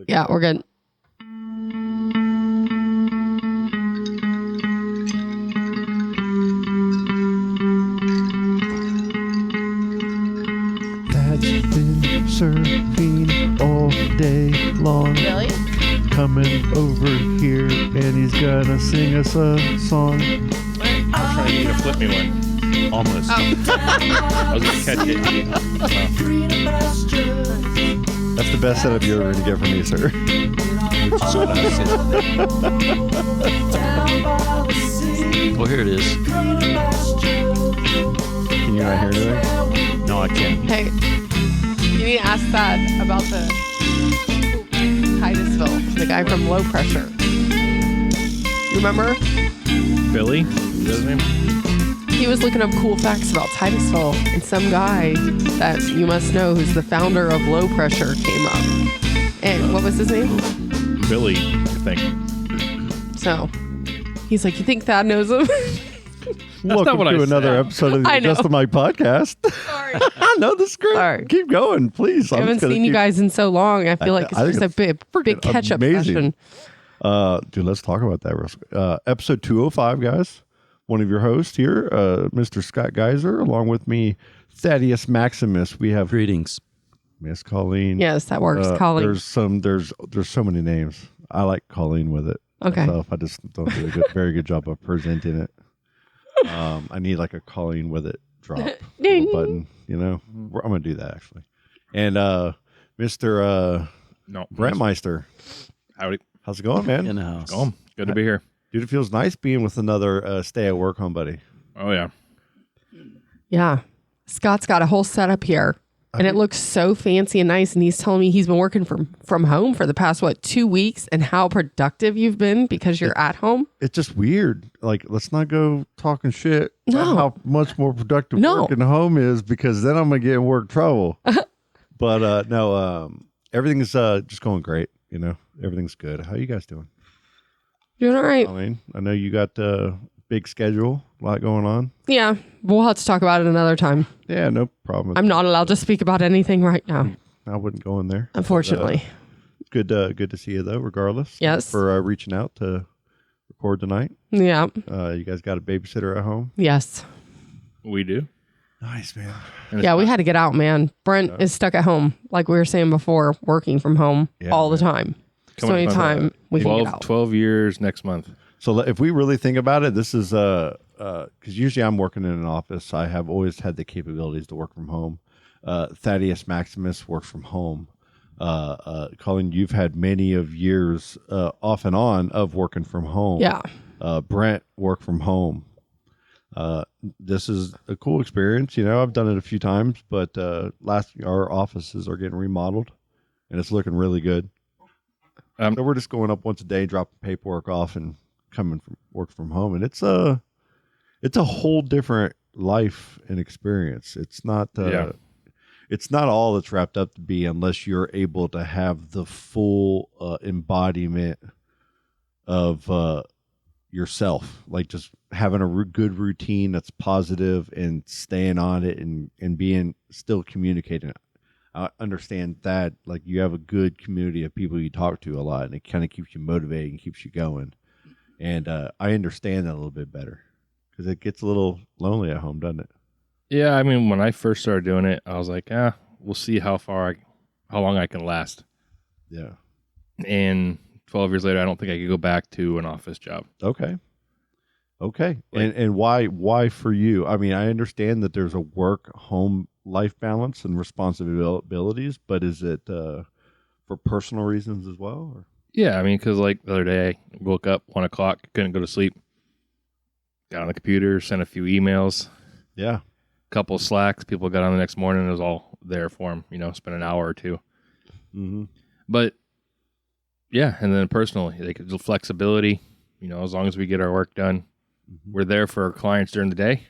Yeah, we're good. That's been surfing all day long. Really? Coming over here and he's gonna sing us a song. I was trying to get you to flip me one. Almost. I was going to catch it. That's the best setup you're ever gonna get from me, sir. Well, here it is. Can you not hear anything? No, I can't. Hey, you need to ask that about the Titusville, the guy from Low Pressure. You remember? Billy? Is that his name? He was looking up cool facts about Titusville, and some guy that you must know who's the founder of Low Pressure came up. And what was his name? Billy, I think. So he's like, you think Thad knows him? Welcome what I to another said. episode of the I know. Just the Mike podcast. Sorry. I know this is great. Sorry. Keep going, please. I haven't seen you guys in so long. I feel like it's I just a think big freaking catch-up amazing. session. Dude, let's talk about that real quick. Episode 205, guys. One of your hosts here, Mr. Scott Geiser, along with me, Thaddeus Maximus. We have Greetings. Miss Colleen. Yes, that works. Colleen. There's so many names. I like Colleen with it. Okay. Myself. I just don't do a very good job of presenting it. I need like a Colleen with it drop little button. You know, I'm gonna do that actually. And Mr. No. Brentmeister, Howdy. how's it going, man? In the house. Oh, good to be here. Dude, it feels nice being with another stay-at-work home buddy. Oh, yeah. Yeah. Scott's got a whole setup here. And it looks so fancy and nice. And he's telling me he's been working from home for the past, 2 weeks, and how productive you've been because you're at home. It's just weird. Like, let's not go talking shit No. about how much more productive No. working home is, because then I'm going to get in work trouble. But no, everything's just going great. You know, everything's good. How you guys doing? Doing all right. I mean, I know you got a big schedule, a lot going on. Yeah. We'll have to talk about it another time. Yeah, no problem. I'm not allowed to speak about anything right now, I wouldn't go in there. unfortunately. Good to see you, though, regardless. Yes. For reaching out to record tonight. Yeah. You guys got a babysitter at home? Yes. We do. Nice, man. And Yeah, we had to get out, man. Brent is stuck at home, like we were saying before, working from home Yeah, all the time. So Coming up on, anytime we can get out. 12 years next month. So if we really think about it, this is because usually I'm working in an office. I have always had the capabilities to work from home. Thaddeus Maximus works from home. Colleen, you've had many of years off and on of working from home. Yeah. Brent worked from home. This is a cool experience. You know, I've done it a few times, but our offices are getting remodeled, and it's looking really good. So we're just going up once a day, dropping paperwork off, and coming from work from home, and it's a whole different life and experience. It's not it's not all it's wrapped up to be, unless you're able to have the full embodiment of yourself, like just having a good routine that's positive and staying on it and being still communicating. I understand that, like, you have a good community of people you talk to a lot, and it kind of keeps you motivated and keeps you going. And I understand that a little bit better, because it gets a little lonely at home, doesn't it? Yeah, I mean, when I first started doing it, I was like, we'll see how long I can last. Yeah. And 12 years later, I don't think I could go back to an office job. Okay. And why for you? I mean, I understand that there's a work-home life balance and responsibilities, but is it for personal reasons as well? Or? Yeah, I mean, because like the other day, I woke up 1 o'clock, couldn't go to sleep. Got on the computer, sent a few emails. Yeah. Couple Slacks. People got on the next morning. It was all there for them. You know, spent an hour or two. Mm-hmm. But yeah, and then personally, like the flexibility. You know, as long as we get our work done, we're there for our clients during the day,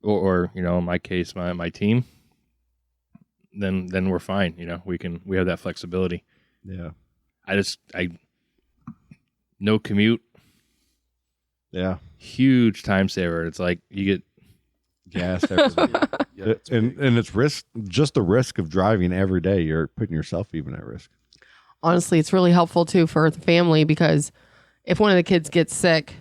or you know, in my case, my team. Then we're fine. You know, we have that flexibility. Yeah. I no commute. Yeah. Huge time saver. It's like you get Gas everywhere. And it's risk, just the risk of driving every day. You're putting yourself even at risk. honestly, it's really helpful too for the family because if one of the kids gets sick,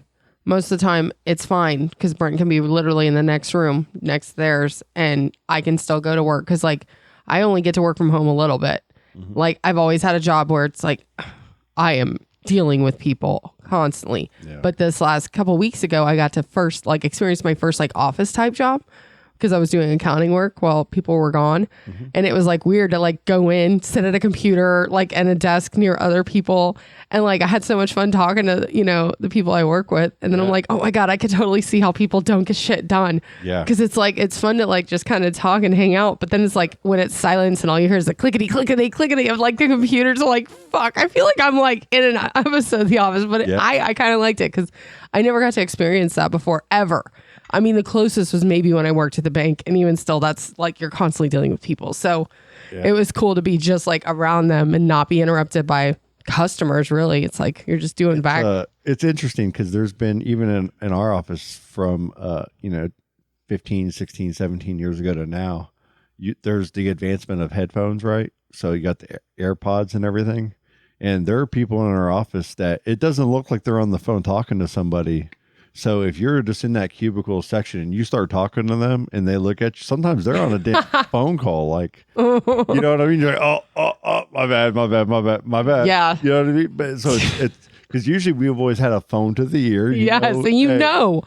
most of the time it's fine because Brent can be literally in the next room next to theirs and I can still go to work because like I only get to work from home a little bit. Like I've always had a job where it's like I am dealing with people constantly. Yeah. But this last couple weeks ago, I got to first like experience my first like office type job because I was doing accounting work while people were gone. And it was like weird to like go in, sit at a computer, like at a desk near other people. And like I had so much fun talking to, you know, the people I work with. And then I'm like, oh my God, I could totally see how people don't get shit done. Yeah. Cause it's like, it's fun to like just kind of talk and hang out. But then it's like when it's silence and all you hear is the clickety, clickety, clickety of like the computers are like, fuck, I feel like I'm like in an episode of The Office. But I kind of liked it because I never got to experience that before ever. I mean, the closest was maybe when I worked at the bank. And even still, that's like you're constantly dealing with people. So it was cool to be just like around them and not be interrupted by customers, really. It's like you're just doing back. It's interesting because there's been, even in our office from, 15, 16, 17 years ago to now, there's the advancement of headphones, right? So you got the AirPods and everything. And there are people in our office that it doesn't look like they're on the phone talking to somebody. So if you're just in that cubicle section and you start talking to them and they look at you, sometimes they're on a damn phone call. Like, you know what I mean? You're like, oh, my bad. Yeah. You know what I mean? But so it's because usually we've always had a phone to the ear. Yes, and you know.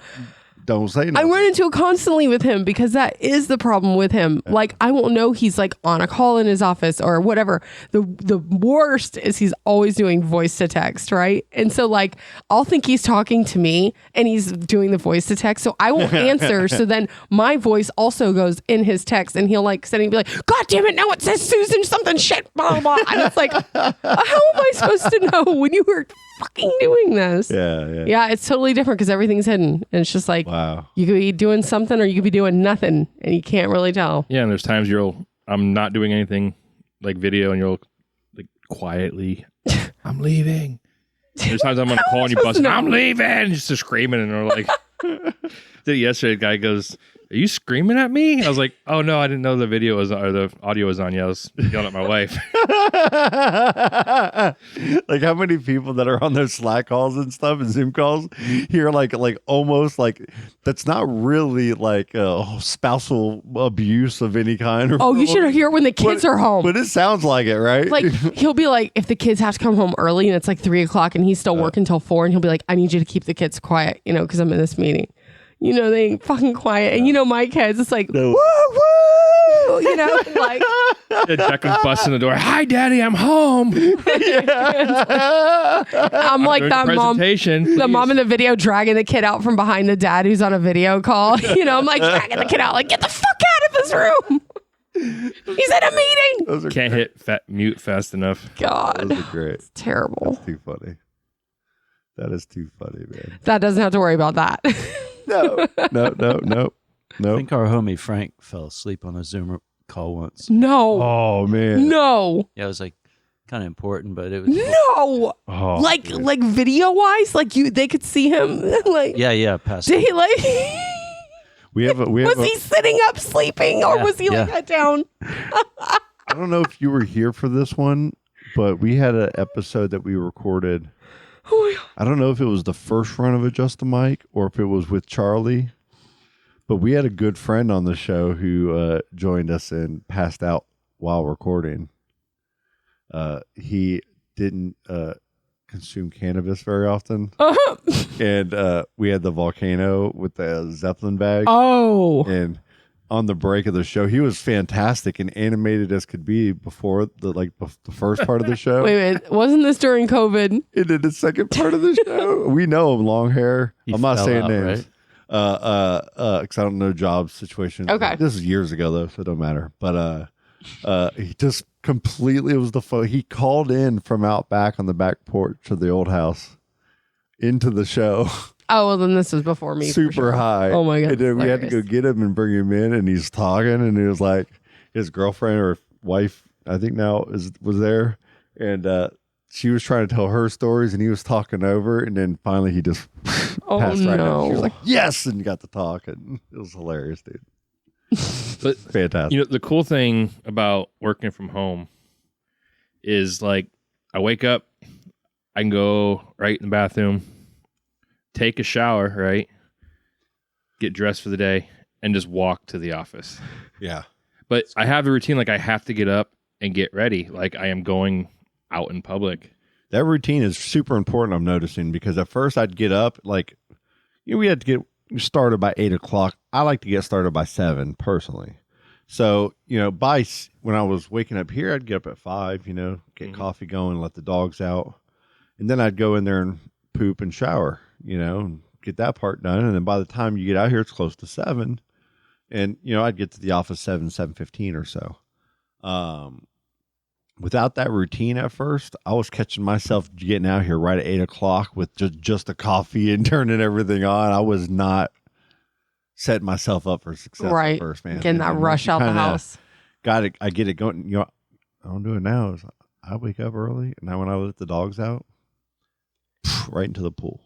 Don't say nothing. I run into it constantly with him because that is the problem with him. Like I won't know he's like on a call in his office or whatever. The worst is he's always doing voice to text, right? And so like I'll think he's talking to me and he's doing the voice to text. So I won't answer. So then my voice also goes in his text and he'll like send and be like, God damn it, now it says Susan something shit, blah, blah, blah. And it's like, how am I supposed to know when you were fucking doing this? Yeah, it's totally different because everything's hidden. And it's just like, wow, you could be doing something or you could be doing nothing and you can't really tell. Yeah, and there's times I'm not doing anything like video and you'll like quietly, I'm leaving. There's times I'm on a call and you bust, I'm leaving, just screaming, and they're like, did it yesterday, the guy goes, are you screaming at me? I was like, oh no, I didn't know the video was or the audio was on. Yeah, I was yelling at my wife. Like how many people that are on those Slack calls and stuff and Zoom calls hear like almost like that's not really like spousal abuse of any kind. Oh, you should hear it when the kids are home. But it sounds like it, right? Like he'll be like, if the kids have to come home early and it's like 3:00 and he's still working till 4, and he'll be like, I need you to keep the kids quiet, you know, because I'm in this meeting. You know, they ain't fucking quiet. And you know, my kids, it's like, woo, woo, you know, like. Jack was busting the door. Hi, Daddy, I'm home. I'm like that mom. The mom in the video dragging the kid out from behind the dad who's on a video call. You know, I'm like dragging the kid out, like, get the fuck out of this room. He's in a meeting. Can't hit mute fast enough. God. Those are great. It's terrible. That's too funny. That is too funny, man. That doesn't have to worry about that. No. I think our homie Frank fell asleep on a Zoom call once. No. Oh man. No. Yeah, it was like kind of important, but it was no. Oh, like video wise, like they could see him. Like Past. Did he like? Was he sitting up sleeping or was he like head down? I don't know if you were here for this one, but we had an episode that we recorded. I don't know if it was the first run of Adjust the Mic or if it was with Charlie, but we had a good friend on the show who joined us and passed out while recording. He didn't consume cannabis very often. And we had the volcano with the Zeppelin bag. Oh. And on the break of the show, he was fantastic and animated as could be before the first part of the show. Wait, wasn't this during COVID? And then the second part of the show, we know him, long hair. I'm not saying names, right? Because I don't know job situation. Okay, this is years ago though, so it don't matter. But he just completely, it was the phone. He called in from out back on the back porch of the old house into the show. Oh, well, then this was before me. Super high. Oh, my God. And then we had to go get him and bring him in, and he's talking, and he was like, his girlfriend or wife, I think now, was there, and she was trying to tell her stories, and he was talking over, and then finally he just passed right out. She was like, yes, and got to talk, and it was hilarious, dude. But fantastic. You know, the cool thing about working from home is like I wake up, I can go right in the bathroom, take a shower, right? Get dressed for the day, and just walk to the office. Yeah. But I have a routine, like I have to get up and get ready, like I am going out in public. That routine is super important, I'm noticing, because at first I'd get up, like, we had to get started by 8 o'clock. I like to get started by 7, personally. So, when I was waking up here, I'd get up at 5, get coffee going, let the dogs out. And then I'd go in there and poop and shower, and get that part done. And then by the time you get out here, it's close to 7. And, I'd get to the office 7:15 or so. Without that routine at first, I was catching myself getting out here right at 8 o'clock with just a coffee and turning everything on. I was not setting myself up for success at first, man. Getting that rush out the house. Got it. I get it going. I don't do it now. I wake up early, and now when I let the dogs out, right into the pool.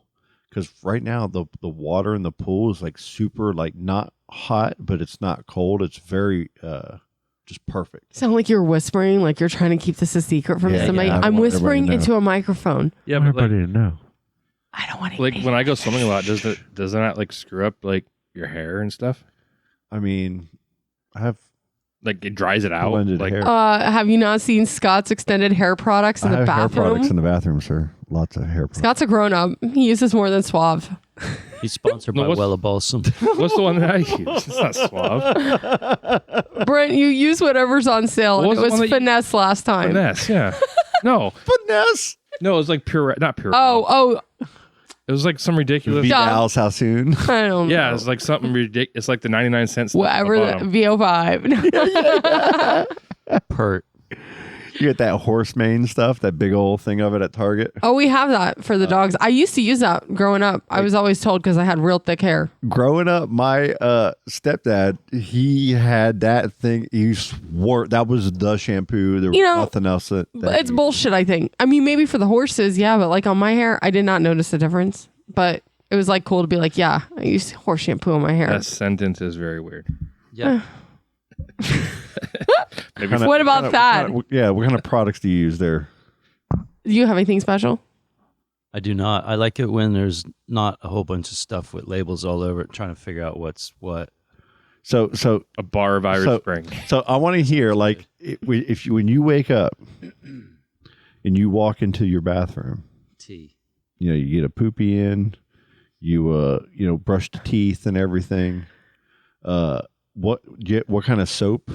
Because right now the water in the pool is like super, like not hot, but it's not cold. It's very just perfect. Sound like you're whispering, like you're trying to keep this a secret from somebody. Yeah, I'm whispering into a microphone. Yeah, but everybody to know. I don't want like when I go swimming a lot, does that not like screw up like your hair and stuff? I mean, I have like it dries it out. Blended Like hair. Have you not seen Scott's extended hair products in the I have hair bathroom? products in the bathroom, sir. Lots of hair products. Scott's a grown up. He uses more than Suave. He's sponsored by Wella Balsam. what's the one that I use? It's not Suave. Brent, you use whatever's on sale. What And was it the was one that Finesse last time. Finesse, yeah. No, Finesse. no, it was like pure, not pure. Oh, It was like some ridiculous. Vidal's how soon? I don't know. Yeah, it's like something ridiculous. It's like the 99 cents. Whatever the VO5. Pert. You get that horse mane stuff, that big old thing of it at Target. Oh, we have that for the dogs. I used to use that growing up. I was always told because I had real thick hair. Growing up, my stepdad, he had that thing. He swore that was the shampoo. There was nothing else that It's bullshit, I think. I mean, maybe for the horses, yeah, but like on my hair, I did not notice a difference. But it was like cool to be like, yeah, I use horse shampoo on my hair. That sentence is very weird. Yeah. What about that? What kind of products do you use there? Do you have anything special? I do not. I like it when there's not a whole bunch of stuff with labels all over it, trying to figure out what's what. So A bar of Irish Spring. So I want to hear, like, when you wake up and you walk into your bathroom, Tea. you get a poopy in, you brush the teeth and everything. What kind of soap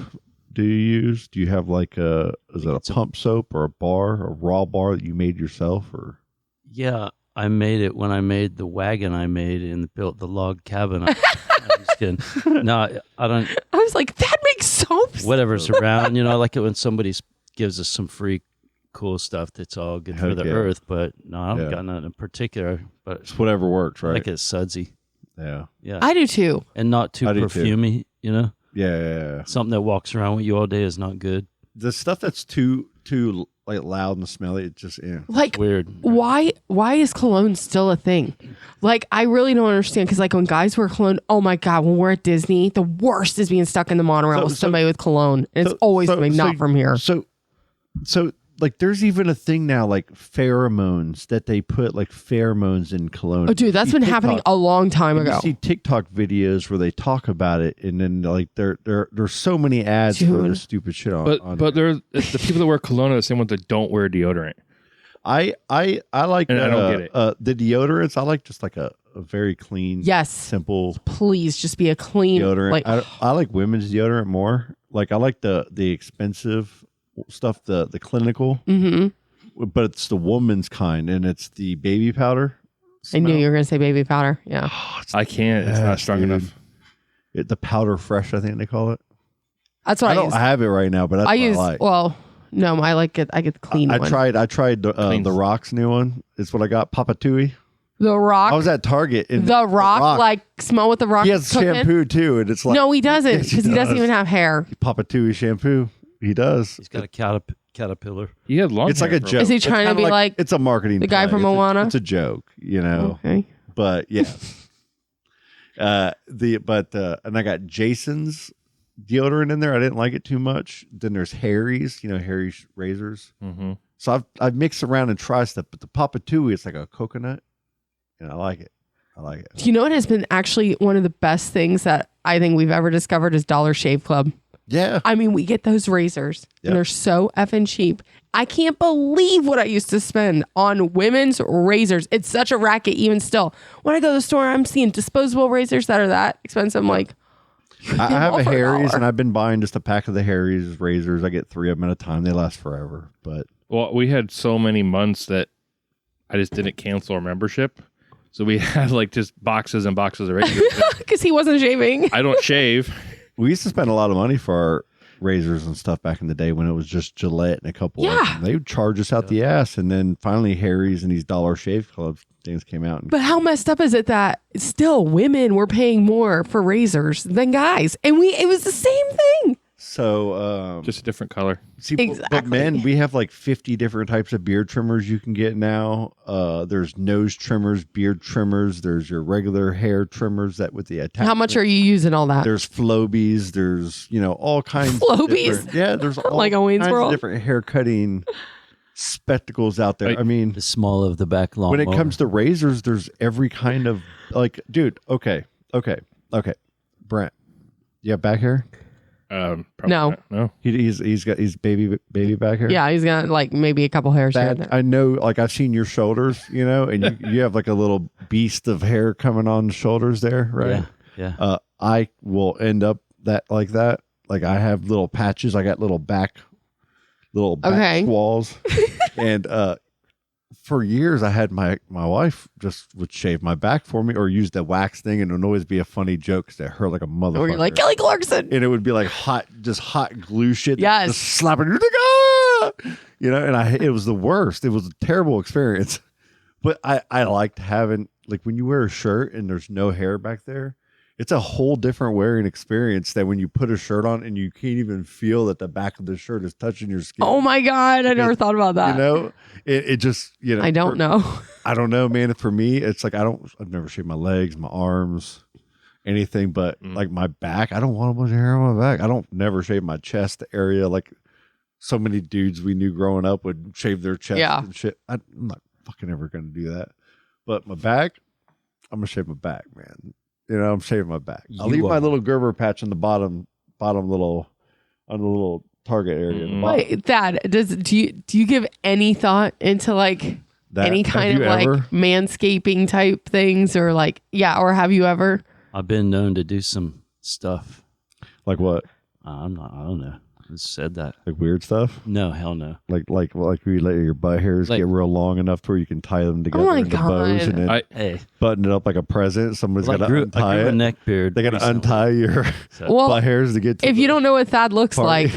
do you use? Do you have like is it a pump soap or a raw bar that you made yourself, or? Yeah, I made it when I made the wagon I made and built the log cabin. I'm just kidding. No, I don't. I was like, that makes soap. Whatever's around, I like it when somebody gives us some free cool stuff that's all good for the earth. But no, I haven't got nothing in particular. But it's whatever works, right? I like it sudsy. Yeah. I do too. And not too perfumey, Yeah. Something that walks around with you all day is not good. The stuff that's too like loud and smelly, it just like it's weird. Why is cologne still a thing? Like, I really don't understand, because like when guys wear cologne, oh my god, when we're at Disney, the worst is being stuck in the monorail with somebody with cologne. And it's always somebody not from here. So like there's even a thing now, like pheromones, that they put like pheromones in cologne. Oh, dude, that's been happening a long time ago. You see TikTok videos where they talk about it, and then like there's so many ads for this stupid shit on. But there's the people that wear cologne are the same ones that don't wear deodorant. I like and I don't get it. The deodorants. I like just like a very clean, simple. Please just be a clean deodorant. Like, I like women's deodorant more. Like I like the expensive stuff, the clinical, but it's the woman's kind, and it's the baby powder smell. I knew you were going to say baby powder. Yeah. I can't. It's not strong enough. The powder fresh, I think they call it. That's what I use. I have it right now, but that's what I like. Well, no, I like it. I get the clean one. I tried the Rock's new one. It's what I got. Papa Tui. The Rock. I was at Target. And the Rock, like smell what the Rock. He has shampoo too, and it's like no, he doesn't, because he doesn't even have hair. Papa Tui shampoo. He does. He's got a caterpillar. He had long. It's like a joke. Is he trying to be like it's a marketing? The guy play. from Moana. It's a joke, Okay. But yeah. And I got Jason's deodorant in there. I didn't like it too much. Then there's Harry's, Harry's razors. So I've mixed around and tried stuff, but the Papa Tui, it's like a coconut, and I like it. Do you know what has been actually one of the best things that I think we've ever discovered is Dollar Shave Club? Yeah. I mean, we get those razors and they're so effing cheap. I can't believe what I used to spend on women's razors. It's such a racket even still. When I go to the store, I'm seeing disposable razors that are that expensive. I'm like, I have a Harry's and I've been buying just a pack of the Harry's razors. I get 3 of them at a time. They last forever. But well, we had so many months that I just didn't cancel our membership. So we had like just boxes and boxes of razors. Because he wasn't shaving. I don't shave. We used to spend a lot of money for our razors and stuff back in the day when it was just Gillette and a couple of them. They would charge us out the ass. And then finally Harry's and these Dollar Shave Club things came out. But how messed up is it that still women were paying more for razors than guys? And it was the same thing. So just a different color. See, but men, we have like 50 different types of beard trimmers you can get now. There's nose trimmers, beard trimmers. There's your regular hair trimmers that with the attachment. How much are you using all that? There's Flobies. There's all kinds. Flobies. Yeah, there's all like a Wayne's kinds World. of different hair cutting spectacles out there. Like, I mean, the small of the back lawn. when it comes to razors, there's every kind of dude. Okay, Brent, you have back hair? Probably No. not. No. He's got baby back hair. Yeah, he's got like maybe a couple hairs here and there. I know, like I've seen your shoulders, and you have like a little beast of hair coming on the shoulders there, right? Yeah. I will end up like that. Like I have little patches. I got little back squalls, and for years I had my wife just would shave my back for me or use the wax thing, and it would always be a funny joke because it hurt like a motherfucker. Or you're like Kelly Clarkson. And it would be like hot glue shit. Yes. Just slapping. You're like, ah! And it was the worst. It was a terrible experience. But I liked having, like when you wear a shirt and there's no hair back there, it's a whole different wearing experience that when you put a shirt on and you can't even feel that the back of the shirt is touching your skin. Oh my God. I never thought about that. It just, I don't know. I don't know, man. For me, it's like I've never shaved my legs, my arms, anything but like my back. I don't want a bunch of hair on my back. I don't never shave my chest area like so many dudes we knew growing up would shave their chest and shit. I'm not fucking ever going to do that. But my back, I'm going to shave my back, man. I'm shaving my back. I'll leave my little Gerber patch on the bottom little, on the little target area. Wait, Thad, do you give any thought into like any kind of like manscaping type things or like, or have you ever? I've been known to do some stuff. Like what? I don't know. I said that. Like weird stuff? No, hell no. Like you let your butt hairs get real long enough to where you can tie them together into bows and then button it up like a present. Somebody's got to untie it. A neck beard. They got to untie your butt hairs to get to if you don't know what Thad looks like,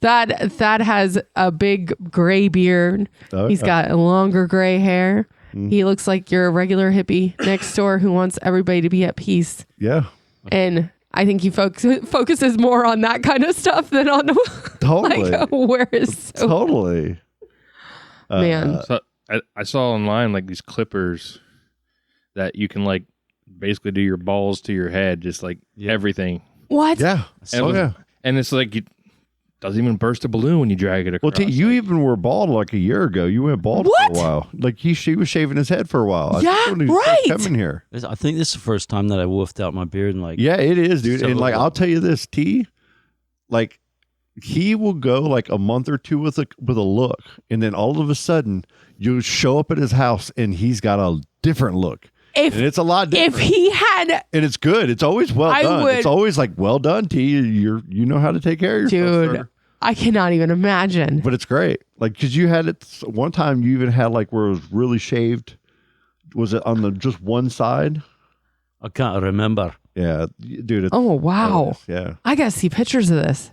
Thad has a big gray beard. He's got longer gray hair. He looks like your regular hippie next door who wants everybody to be at peace. Yeah. And I think he focuses more on that kind of stuff than on totally. Man. So I saw online like these clippers that you can like basically do your balls to your head, just like everything. What? Yeah. And it's like it doesn't even burst a balloon when you drag it across. Well, you even were bald like a year ago. You went bald for a while. Like she was shaving his head for a while. Right. Coming here. I think this is the first time that I woofed out my beard and like. Yeah, it is, dude. And like I'll tell you this, T, like he will go like a month or two with a look, and then all of a sudden you show up at his house and he's got a different look. And it's a lot different. If he had, and it's good. It's always well done. It's always like, well done, T. You know how to take care of yourself, dude. I cannot even imagine. But it's great. Like, because you had it one time, you even had like where it was really shaved. Was it on just one side? I can't remember. Yeah, dude. Oh wow. Yeah. I gotta see pictures of this.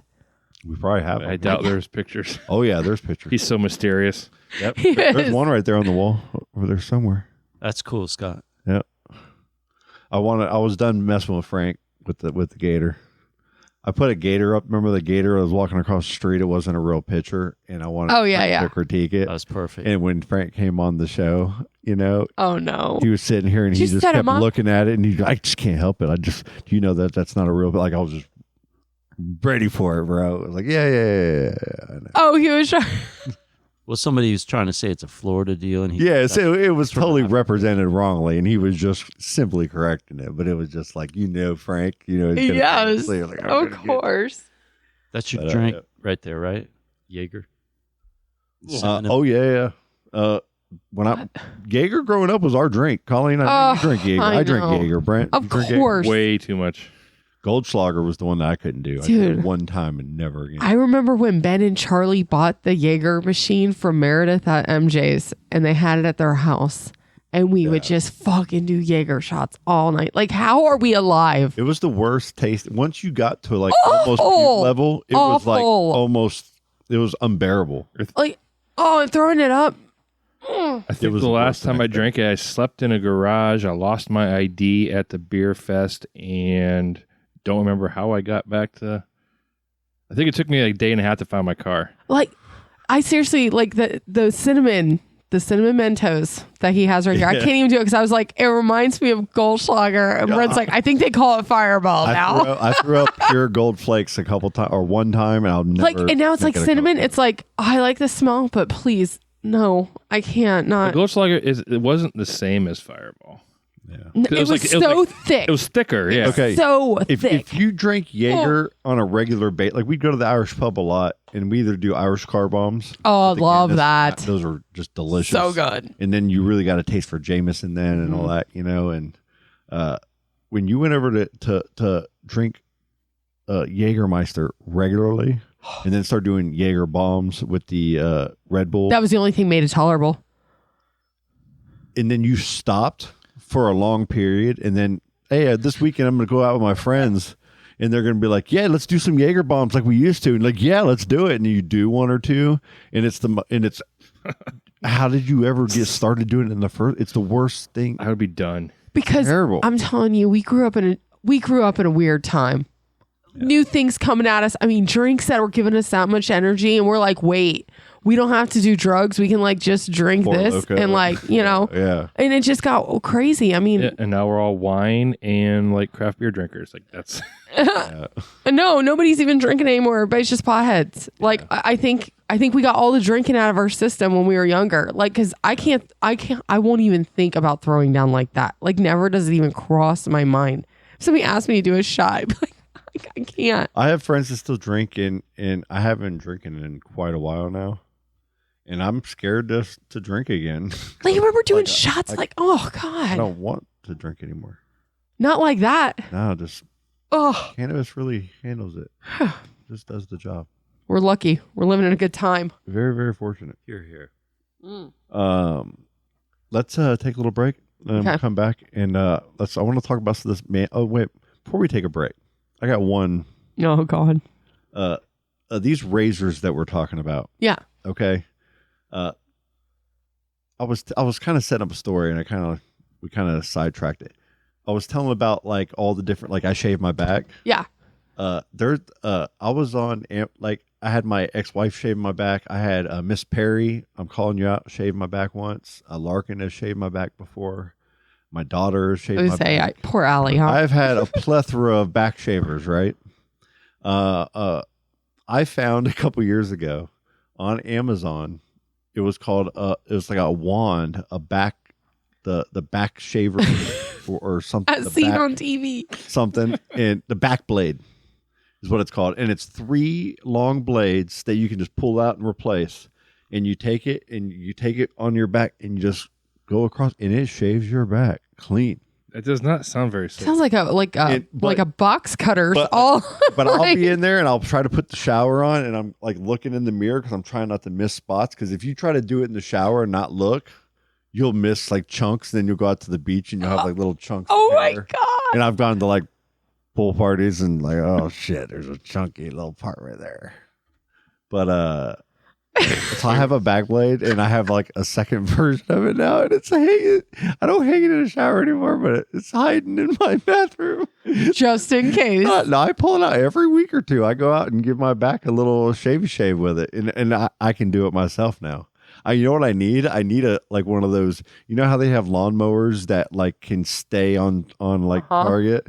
We probably have. I doubt there's pictures. Oh yeah, there's pictures. He's so mysterious. Yep. There's one right there on the wall over there somewhere. That's cool, Scott. Yep. I was done messing with Frank with the gator. I put a gator up. Remember the gator? I was walking across the street. It wasn't a real picture, and I wanted to critique it. That was perfect. And when Frank came on the show, oh no, he was sitting here and he just kept looking at it, and I just can't help it. That's not a real. Like I was just ready for it, bro. I was like, yeah. I know. Oh, he was trying. Well, somebody was trying to say it's a Florida deal, and it was totally represented wrongly, and he was just simply correcting it. But it was just like, Frank, yes, like, of course. That's your drink right there, right? Jaeger. Oh yeah. Jaeger growing up was our drink. Colleen, I think you drink Jaeger. I drink Jaeger. Brent, of course, way too much. Goldschlager was the one that I couldn't do. Dude, I did one time and never again. I remember when Ben and Charlie bought the Jaeger machine from Meredith at MJ's, and they had it at their house, and we would just fucking do Jaeger shots all night. Like, how are we alive? It was the worst taste. Once you got to like almost puke level, it was like almost. It was unbearable. Like, and throwing it up. I think the last time I drank it, I slept in a garage. I lost my ID at the beer fest, and don't remember how I got back to. I think it took me a day and a half to find my car. Like, I seriously like the cinnamon Mentos that he has right here. I can't even do it because I was like, it reminds me of Goldschlager, and Brent's like, I think they call it Fireball now. I threw up pure gold flakes a couple times, or one time, and I'll never. And now it's like cinnamon. It's like, I like the smell, but please, no, I can't. Not the Goldschlager it wasn't the same as Fireball. Yeah. It was so thick. It was thicker, yeah. Okay. So thick. If you drink Jaeger on a regular basis, like we'd go to the Irish pub a lot, and we either do Irish car bombs. Oh, love that. Those are just delicious. So good. And then you really got a taste for Jameson then and all that, and when you went over to drink Jägermeister regularly and then start doing Jaeger bombs with the Red Bull. That was the only thing made it tolerable. And then you stopped for a long period, and then this weekend I'm going to go out with my friends, and they're going to be like, yeah, let's do some Jaeger bombs like we used to, and like, yeah, let's do it. And you do one or two, and it's how did you ever get started doing it in the first? It's the worst thing. I would be done because terrible. I'm telling you, we grew up in a weird time. Yeah. New things coming at us. I mean, drinks that were giving us that much energy, and we're like, wait, we don't have to do drugs. We can like just drink this and like, yeah. And it just got crazy. I mean, and now we're all wine and like craft beer drinkers. Like that's no, nobody's even drinking anymore. But it's just potheads. Like I think we got all the drinking out of our system when we were younger. Like, cause I won't even think about throwing down like that. Like, never does it even cross my mind. If somebody asked me to do a shot, I'd be like, I can't. I have friends that still drink, and I haven't been drinking in quite a while now. And I'm scared to drink again. Like, you remember doing shots? Like, oh, God. I don't want to drink anymore. Not like that. No, just cannabis really handles it. Just does the job. We're lucky. We're living in a good time. Very, very fortunate. Here. Let's take a little break and we'll come back. And I want to talk about this, man. Oh, wait. Before we take a break, I got one. Oh, God. These razors that we're talking about. Yeah. Okay. I was kind of setting up a story, and we kind of sidetracked it. I was telling about like all the different, like I shaved my back. Yeah. I was on like I had my ex-wife shave my back. I had Miss Perry, I'm calling you out, shaved my back once. Larkin has shaved my back before. My daughter has shaved my back. Poor Allie, huh? I've had a plethora of back shavers, right? I found a couple years ago on Amazon. It was called it was like a wand, the back shaver or something. As seen on TV. Something, and the Backblade is what it's called. And it's 3 long blades that you can just pull out and replace. And you take it on your back and you just go across, and it shaves your back clean. It does not sound very safe. Sounds like a box cutter. But I'll be in there and I'll try to put the shower on, and I'm like looking in the mirror because I'm trying not to miss spots. Because if you try to do it in the shower and not look, you'll miss like chunks. Then you'll go out to the beach and you'll have like little chunks. Oh my God. And I've gone to like pool parties and like, oh shit, there's a chunky little part right there. But so I have a Backblade, and I have like a second version of it now, and it's hanging. I don't hang it in the shower anymore, but it's hiding in my bathroom just in case. No, I pull it out every week or two. I go out and give my back a little shave with it, and I can do it myself now. You know what I need? I need like one of those. You know how they have lawnmowers that like can stay on like Target.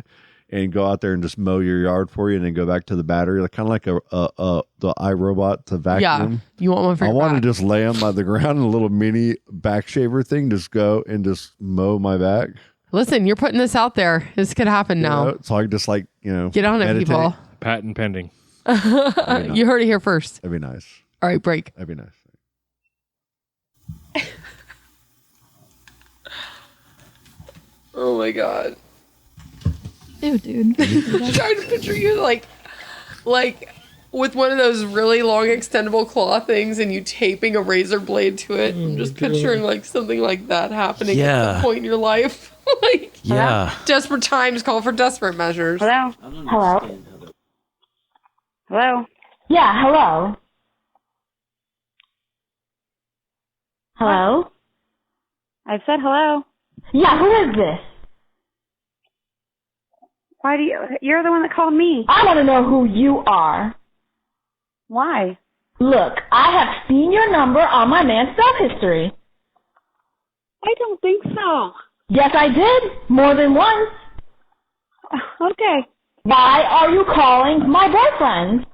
and go out there and just mow your yard for you, and then go back to the battery, like kind of like the iRobot to vacuum. Yeah, you want one for I your want to back. just lay on by the ground and a little mini back shaver thing, just go and just mow my back. Listen, you're putting this out there. This could happen now. You know, so I can just get on it, meditate. people. Patent pending. You heard it here first. That'd be nice. All right, break. That'd be nice. Oh my God. Ew, dude. I'm trying to picture you like with one of those really long extendable claw things and you taping a razor blade to it. I'm just picturing like something like that happening at some point in your life. Desperate times call for desperate measures. Hello? Hello? Hello? Yeah, hello. Hello? I've said hello. Yeah, who is this? Why do you're the one that called me. I want to know who you are. Why? Look, I have seen your number on my man's cell history. I don't think so. Yes, I did. More than once. Okay. Why are you calling my boyfriend?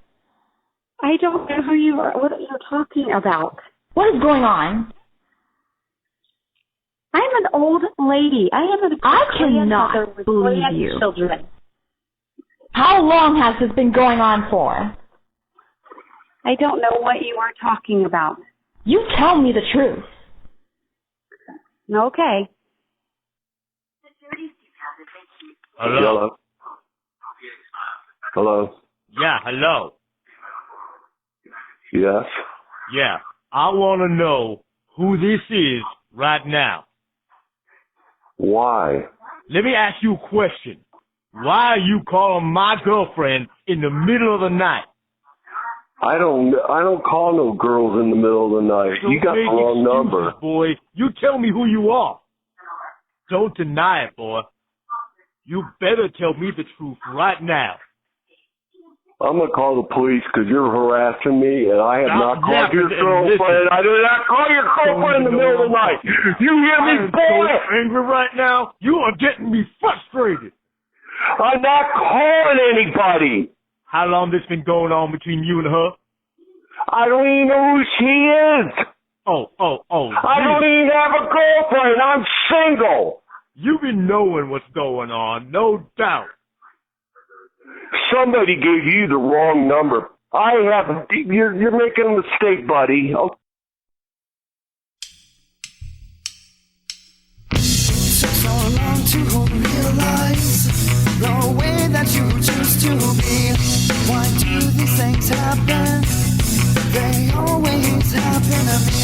I don't know who you are. What are you talking about? What is going on? I'm an old lady. I cannot believe you. Children. How long has this been going on for? I don't know what you are talking about. You tell me the truth. Okay. Hello. Hello. Yeah, hello. Yes. Yeah, I want to know who this is right now. Why? Let me ask you a question. Why are you calling my girlfriend in the middle of the night? I don't call no girls in the middle of the night. Don't You got the make wrong excuses, number. boy. You tell me who you are. Don't deny it, boy. You better tell me the truth right now. I'm gonna call the police because you're harassing me, and I have Stop not called your yapping and girlfriend. listen. I did not call your girlfriend in the middle of the night. You hear I me, am boy? so angry right now. You are getting me frustrated. I'm not calling anybody. How long this been going on between you and her? I don't even know who she is. Oh. I don't even have a girlfriend. I'm single. You've been knowing what's going on, no doubt. Somebody gave you the wrong number. I haven't. You're making a mistake, buddy. Okay. Took so long to realize the way that you choose to be. Why do these things happen? They always happen to me.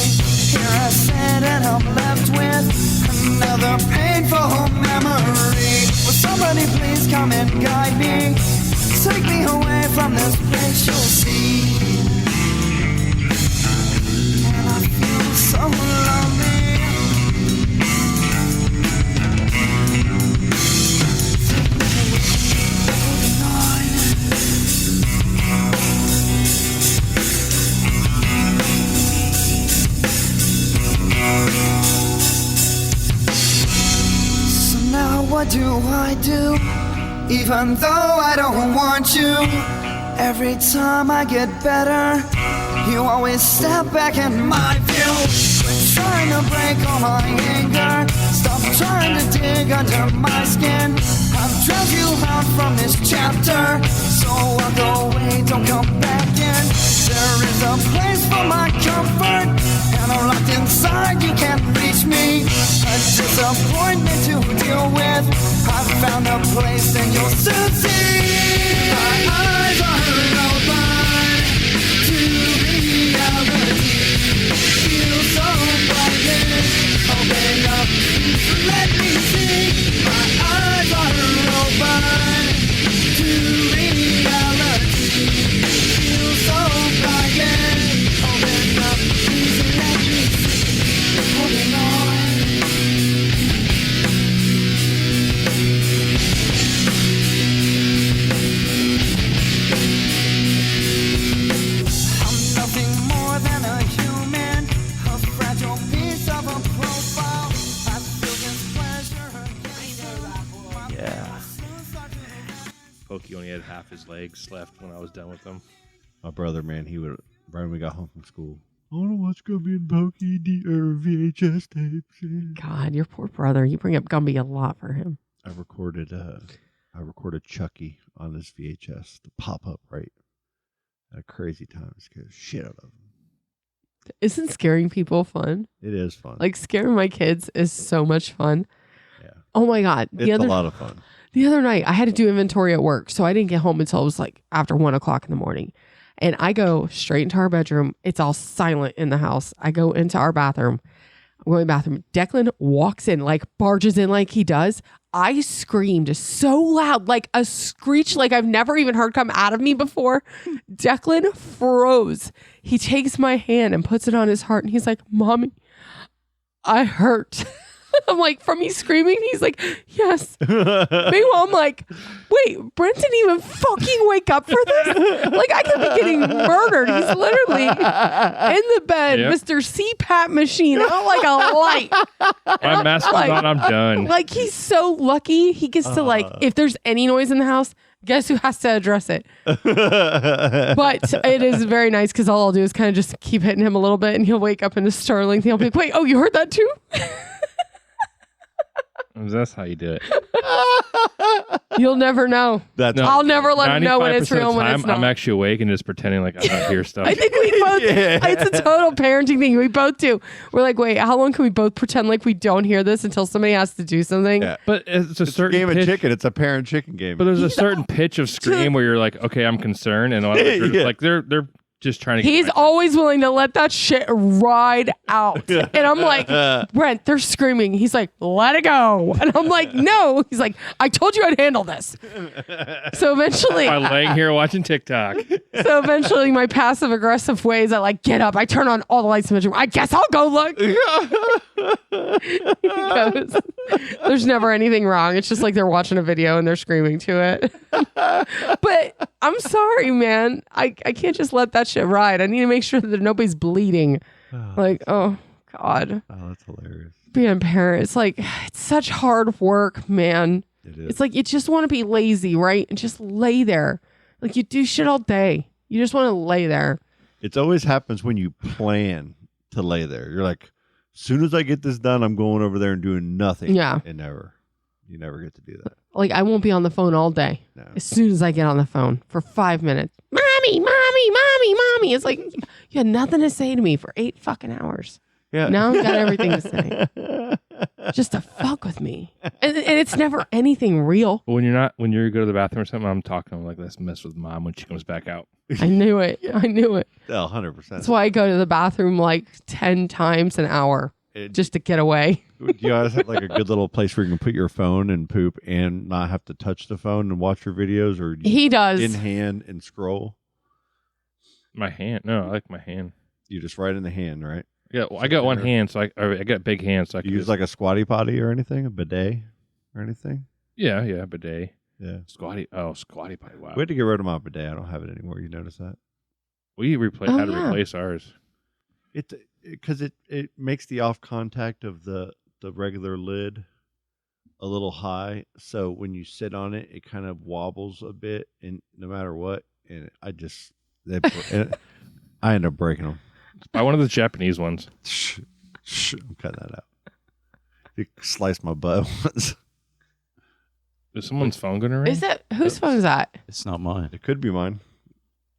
Here I sit and I'm left with another painful memory. Will somebody please come and guide me? Take me away from this place, you'll see. And I feel so lonely. So now what do I do? Even though I don't want you, every time I get better, you always step back in my view. Quit trying to break all my anger. Stop trying to dig under my skin. I've drove you out from this chapter, so walk away, don't come back in. There is a place for my comfort, and I'm locked inside, you can't reach me. A disappointment to deal with. I found a place and you'll soon see. My eyes are open to reality. Feel so blinded. Open up, let me see. My eyes are open to reality. Feel so blinded. Open up, please let me see. Holding on. Pokey only had half his legs left when I was done with him. My brother, man, right when we got home from school, I want to watch Gumby and Pokey VHS tapes. God, your poor brother. You bring up Gumby a lot for him. I recorded Chucky on this VHS to pop up right at a crazy time. It scared the shit out of him. Isn't scaring people fun? It is fun. Like scaring my kids is so much fun. Yeah. Oh my God. It's a lot of fun. The other night I had to do inventory at work. So I didn't get home until it was like after 1:00 in the morning. And I go straight into our bedroom. It's all silent in the house. I go into our bathroom. I'm going to the bathroom. Declan walks in, like barges in like he does. I screamed so loud, like a screech like I've never even heard come out of me before. Declan froze. He takes my hand and puts it on his heart and he's like, Mommy, I hurt. I'm like, from me screaming? He's like, yes. Meanwhile, I'm like, wait, Brent didn't even fucking wake up for this? Like, I could be getting murdered. He's literally in the bed, yep. Mr. CPAP machine, out like a light. My mask is on, I'm done. Like, he's so lucky. He gets to, like, if there's any noise in the house, guess who has to address it? But it is very nice because all I'll do is kind of just keep hitting him a little bit and he'll wake up in a startling thing. I'll be like, wait, oh, you heard that too? That's how you do it. You'll never know. I'll never let him know when it's real and when it's not. I'm actually awake and just pretending like I don't hear stuff. I think we both, it's a total parenting thing. We both do. We're like, wait, how long can we both pretend like we don't hear this until somebody has to do something? Yeah. But it's a certain game pitch. of chicken. It's a parent chicken game. But there's a certain pitch of scream where you're like, okay, I'm concerned. And like they're just trying to He's always willing to let that shit ride out. And I'm like, Brent, they're screaming. He's like, let it go. And I'm like, no. He's like, I told you I'd handle this. So eventually I'm laying here watching TikTok. So eventually my passive aggressive ways, I like get up, I turn on all the lights in the bedroom. I guess I'll go look. He goes, there's never anything wrong. It's just like they're watching a video and they're screaming to it. But I'm sorry, man. I can't just let that shit ride. I need to make sure that nobody's bleeding. Like, oh God. Oh, that's hilarious. Being a parent, it's like, it's such hard work, man. It is. It's like you just want to be lazy, right? And just lay there. Like you do shit all day. You just want to lay there. It always happens when you plan to lay there. You're like, as soon as I get this done, I'm going over there and doing nothing. Yeah. And you never get to do that. Like I won't be on the phone all day. No. As soon as I get on the phone for 5 minutes, mommy. It's like you had nothing to say to me for 8 fucking hours. Yeah. Now I've got everything to say. Just to fuck with me. And it's never anything real. When you go to the bathroom or something, I'm talking to him like, let's mess with mom when she comes back out. I knew it. Oh, 100%. That's why I go to the bathroom like 10 times an hour just to get away. Do you guys have like a good little place where you can put your phone and poop and not have to touch the phone and watch your videos? Or he does. In hand and scroll? My hand? No, I like my hand. You just write in the hand, right? Yeah, well, I got one hand, so I got big hands. So I can use like a squatty potty or anything, a bidet or anything. Yeah, bidet. Yeah, squatty potty. Wow. We had to get rid of my bidet. I don't have it anymore. You notice that? We had to replace ours. Because it makes the off contact of the regular lid a little high, so when you sit on it, it kind of wobbles a bit, and no matter what, and I end up breaking them. Buy one of the Japanese ones. I'm cutting that out. You sliced my butt once. Is someone's phone going to ring? Is it? Whose phone is that? It's not mine. It could be mine.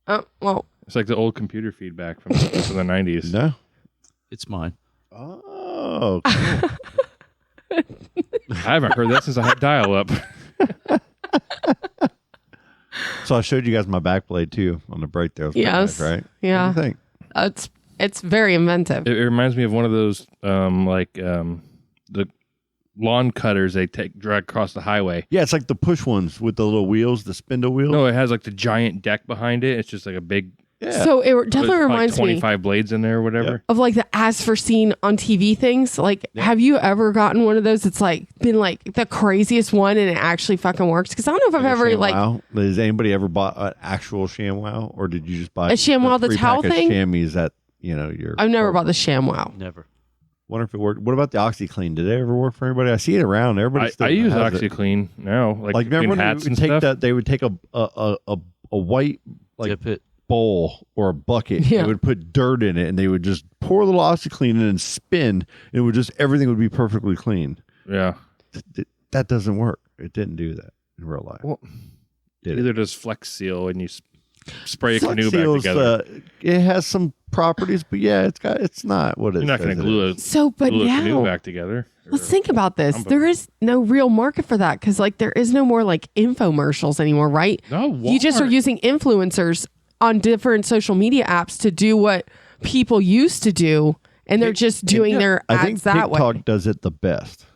Oh, well. It's like the old computer feedback from the 90s. No. It's mine. Oh, cool. I haven't heard that since I had dial-up. So I showed you guys my Backblade too on the break there. Yes. Back, right? Yeah. What do you think? It's very inventive. It reminds me of one of those the lawn cutters they drag across the highway. Yeah, it's like the push ones with the little wheels, the spindle wheels. No, it has like the giant deck behind it. It's just like a big. Yeah. So it definitely reminds me 25 blades in there or whatever. Of like the as foreseen on TV things. Like, have you ever gotten one of those? It's like been like the craziest one and it actually fucking works. Because I don't know if I've ever like. Has anybody ever bought an actual ShamWow, or did you just buy a ShamWow, the towel thing? Chamois that your. I've never bought the ShamWow. Never. Wonder if it worked. What about the OxyClean? Did it ever work for anybody? I see it around. Everybody still I use has OxyClean now. Like remember when hats they would and take stuff? that? They would take a white bowl or a bucket. Yeah. They would put dirt in it, and they would just pour a little OxyClean in and spin. And it would just everything would be perfectly clean. Yeah. That doesn't work. It didn't do that in real life. Well, Did either it? does Flex Seal and you spray a Flex canoe back Seal's, together. It has some properties, but yeah, it's not what it's. You're not going to glue a canoe now back together. let's think about this. There is no real market for that because like there is no more like infomercials anymore, right? No, you just are using influencers on different social media apps to do what people used to do, and they're just doing their I ads think that TikTok way. does it the best.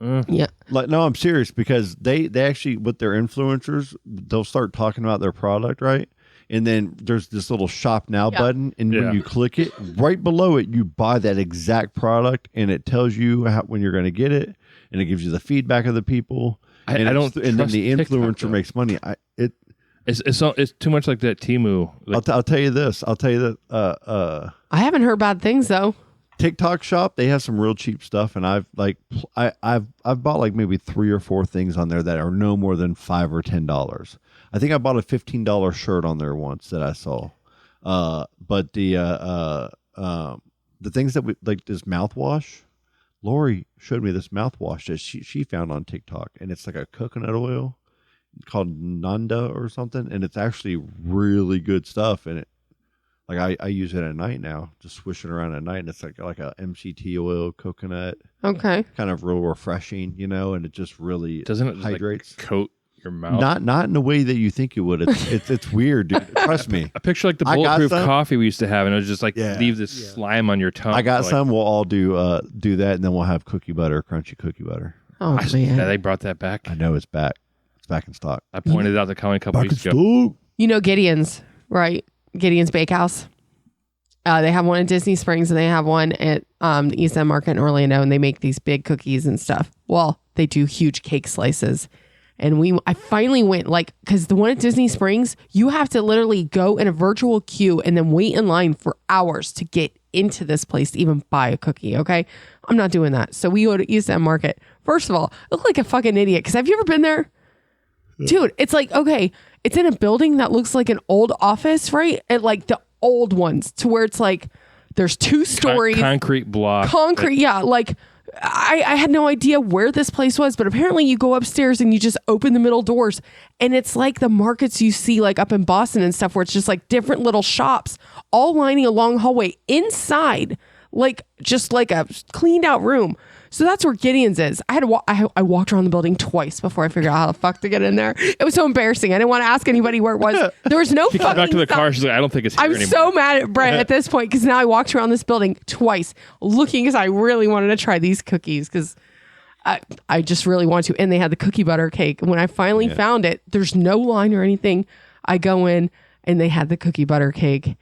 Yeah. Like, no, I'm serious because they actually, with their influencers, they'll start talking about their product, right? And then there's this little shop now button. And when you click it, right below it, you buy that exact product and it tells you when you're going to get it. And it gives you the feedback of the people. And I don't and then trust the influencer TikTok, makes money. It's too much like that Temu. Like, I'll tell you this. I'll tell you that. I haven't heard bad things though. TikTok shop, they have some real cheap stuff, and I've bought like maybe 3 or 4 things on there that are no more than $5 or $10. I think I bought a $15 shirt on there once that I saw. But the things that we like, this mouthwash, Lori showed me this mouthwash that she found on TikTok, and it's like a coconut oil called Nanda or something, and it's actually really good stuff. And it, like I use it at night now, just swishing around at night, and it's like a MCT oil, coconut. Okay. Kind of real refreshing, and it just really doesn't it hydrates. Like, coat your mouth? Not in the way that you think it would. It's weird, dude. Trust me. I picture like the bulletproof coffee we used to have, and it was just like leave this slime on your tongue. I got some. We'll all do that, and then we'll have cookie butter, crunchy cookie butter. Oh man, yeah, they brought that back. I know it's back. It's back in stock. I pointed out to Colleen a couple weeks ago. You know Gideon's, right? Gideon's Bakehouse. They have one in Disney Springs and they have one at the East End Market in Orlando, and they make these big cookies and stuff. Well, they do huge cake slices. And I finally went because the one at Disney Springs, you have to literally go in a virtual queue and then wait in line for hours to get into this place to even buy a cookie. Okay. I'm not doing that. So we go to East End Market. First of all, I look like a fucking idiot. Cause have you ever been there? Dude, it's like, okay, it's in a building that looks like an old office, right? And like the old ones to where it's like there's 2 stories. Concrete block. Concrete, yeah. Like I had no idea where this place was, but apparently you go upstairs and you just open the middle doors and it's like the markets you see like up in Boston and stuff where it's just like different little shops all lining a long hallway inside, like just like a cleaned out room. So that's where Gideon's is. I had to I walked around the building twice before I figured out how the fuck to get in there. It was so embarrassing. I didn't want to ask anybody where it was. There was no She fucking came back to the stuff. car. She's like, I don't think it's here I'm anymore. so mad at Brent at this point because now I walked around this building twice looking because I really wanted to try these cookies because I just really want to. And they had the cookie butter cake. When I finally found it, there's no line or anything. I go in and they had the cookie butter cake.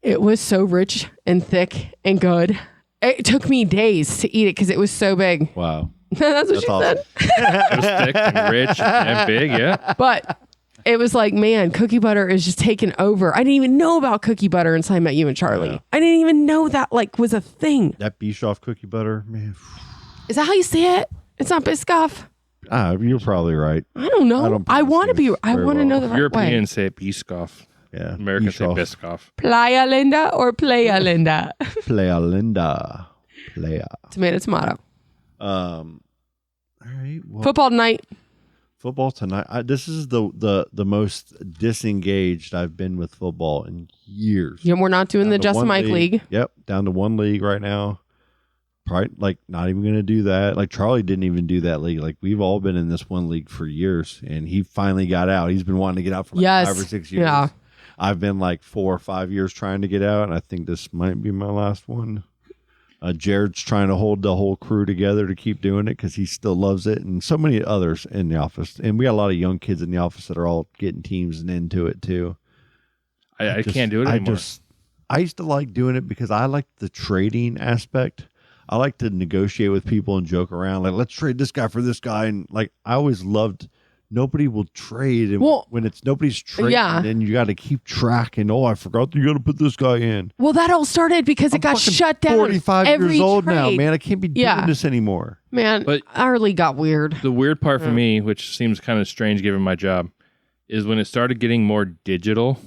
It was so rich and thick and good. It took me days to eat it because it was so big. Wow. That's what she awesome. said. It was thick and rich and big, yeah. But it was like, man, cookie butter is just taking over. I didn't even know about cookie butter until I met you and Charlie. Yeah. I didn't even know that was a thing. That Bischoff cookie butter, man. Is that how you say it? It's not Biscoff. You're probably right. I don't know. I want to be. I want to know the right Europeans way. say Biscoff. Yeah. Americans say Bischoff. Biscoff. Playa Linda or Playa Linda? Playa Linda. Playa. Tomato. All right. Well, Football tonight. Football tonight. This is the most disengaged I've been with football in years. Yeah, we're not doing the Justin Mike League. Yep, down to 1 league right now. Probably not even going to do that. Like Charlie didn't even do that league. Like we've all been in this 1 league for years, and he finally got out. He's been wanting to get out for 5 or 6 years. Yeah. I've been like 4 or 5 years trying to get out, and I think this might be my last one. Jared's trying to hold the whole crew together to keep doing it because he still loves it, and so many others in the office. And we got a lot of young kids in the office that are all getting teams and into it too. I can't do it anymore. I used to like doing it because I like the trading aspect. I like to negotiate with people and joke around. Like, let's trade this guy for this guy. And like, I always loved nobody will trade. And when it's nobody's trading, then you got to keep tracking. Oh, I forgot you got to put this guy in. Well, that all started because it got shut down. 45 years old trade. now, man. I can't be doing this anymore. Man, but our league got weird. The weird part for me, which seems kind of strange given my job, is when it started getting more digital,